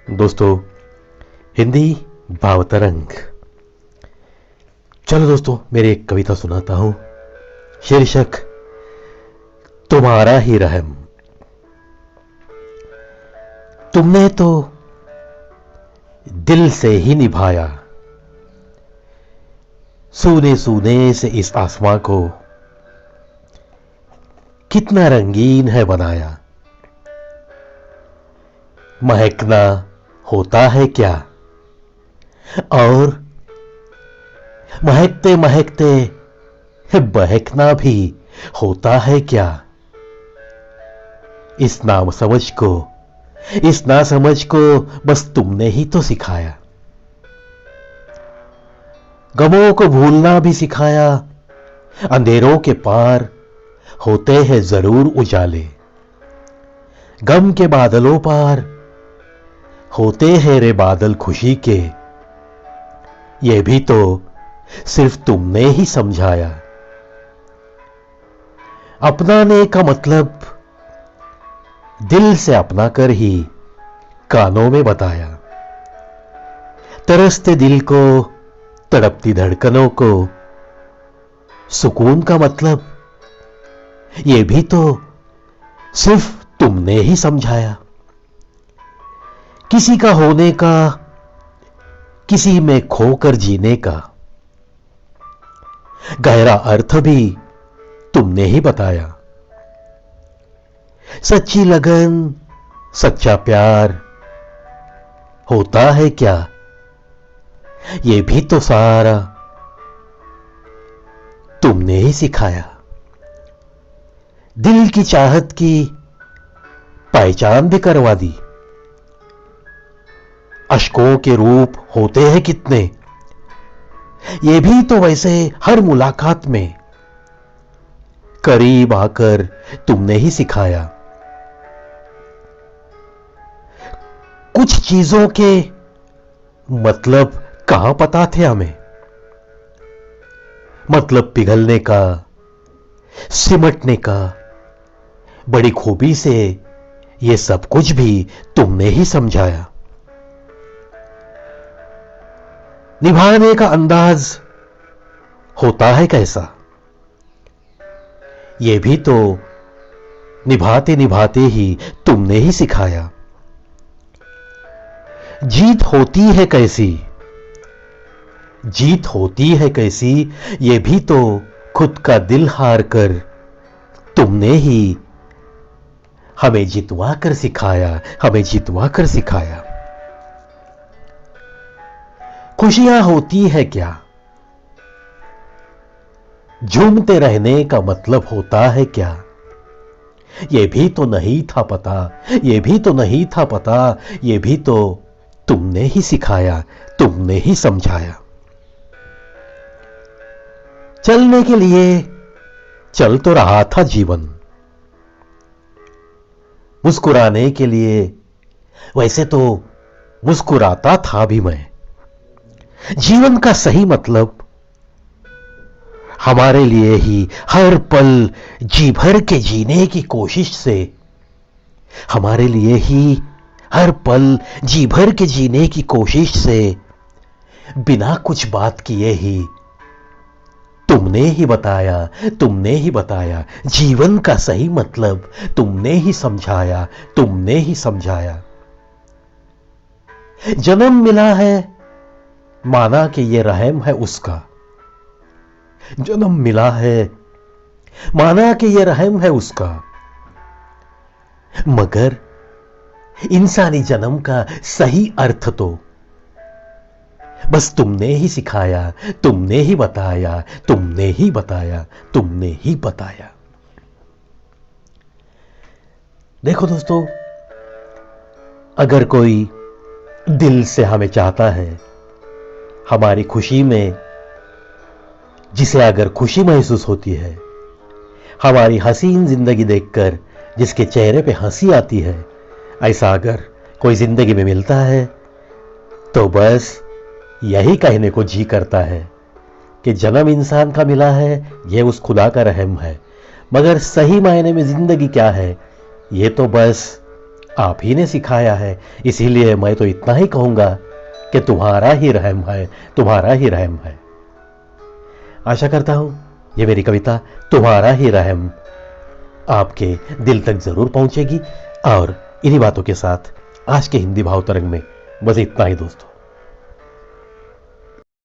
दोस्तों, हिंदी भावतरंग। चलो दोस्तों, मेरी एक कविता सुनाता हूं। शीर्षक तुम्हारा ही रहम। तुमने तो दिल से ही निभाया, सूने सूने से इस आसमां को कितना रंगीन है बनाया। महकना होता है क्या, और महकते महकते बहकना भी होता है क्या। इस नासमझ को बस तुमने ही तो सिखाया। गमों को भूलना भी सिखाया। अंधेरों के पार होते हैं जरूर उजाले। गम के बादलों पार होते हैं रे बादल खुशी के। ये भी तो सिर्फ तुमने ही समझाया। अपनाने का मतलब दिल से अपना कर ही कानों में बताया। तरसते दिल को, तड़पती धड़कनों को सुकून का मतलब ये भी तो सिर्फ तुमने ही समझाया। किसी का होने का, किसी में खोकर जीने का गहरा अर्थ भी तुमने ही बताया। सच्ची लगन, सच्चा प्यार होता है क्या, ये भी तो सारा तुमने ही सिखाया। दिल की चाहत की पहचान भी करवा दी। अश्कों के रूप होते हैं कितने, ये भी तो वैसे हर मुलाकात में करीब आकर तुमने ही सिखाया। कुछ चीजों के मतलब कहां पता थे हमें। मतलब पिघलने का, सिमटने का बड़ी खूबी से ये सब कुछ भी तुमने ही समझाया। निभाने का अंदाज होता है कैसा, ये भी तो निभाते निभाते ही तुमने ही सिखाया। जीत होती है कैसी, जीत होती है कैसी, ये भी तो खुद का दिल हार कर तुमने ही हमें जितवा कर सिखाया, हमें जितवा कर सिखाया। खुशियां होती है क्या, झूमते रहने का मतलब होता है क्या, ये भी तो नहीं था पता, ये भी तो नहीं था पता, ये भी तो तुमने ही सिखाया, तुमने ही समझाया। चलने के लिए चल तो रहा था जीवन, मुस्कुराने के लिए वैसे तो मुस्कुराता था भी मैं। जीवन का सही मतलब हमारे लिए ही हर पल जी भर के जीने की कोशिश से, हमारे लिए ही हर पल जी भर के जीने की कोशिश से बिना कुछ बात किए ही तुमने ही बताया, तुमने ही बताया। जीवन का सही मतलब तुमने ही समझाया, तुमने ही समझाया। जन्म मिला है माना कि ये रहम है उसका, जन्म मिला है माना कि ये रहम है उसका, मगर इंसानी जन्म का सही अर्थ तो बस तुमने ही सिखाया, तुमने ही बताया, तुमने ही बताया, तुमने ही बताया। देखो दोस्तों, अगर कोई दिल से हमें चाहता है, हमारी खुशी में जिसे अगर खुशी महसूस होती है, हमारी हसीन जिंदगी देखकर जिसके चेहरे पे हंसी आती है, ऐसा अगर कोई जिंदगी में मिलता है तो बस यही कहने को जी करता है कि जन्म इंसान का मिला है, यह उस खुदा का रहम है। मगर सही मायने में जिंदगी क्या है, ये तो बस आप ही ने सिखाया है, इसीलिए मैं तो इतना ही कहूंगा कि तुम्हारा ही रहम है, तुम्हारा ही रहम है। आशा करता हूं ये मेरी कविता तुम्हारा ही रहम आपके दिल तक जरूर पहुंचेगी। और इन्हीं बातों के साथ आज के हिंदी भाव तरंग में बस इतना ही दोस्तों।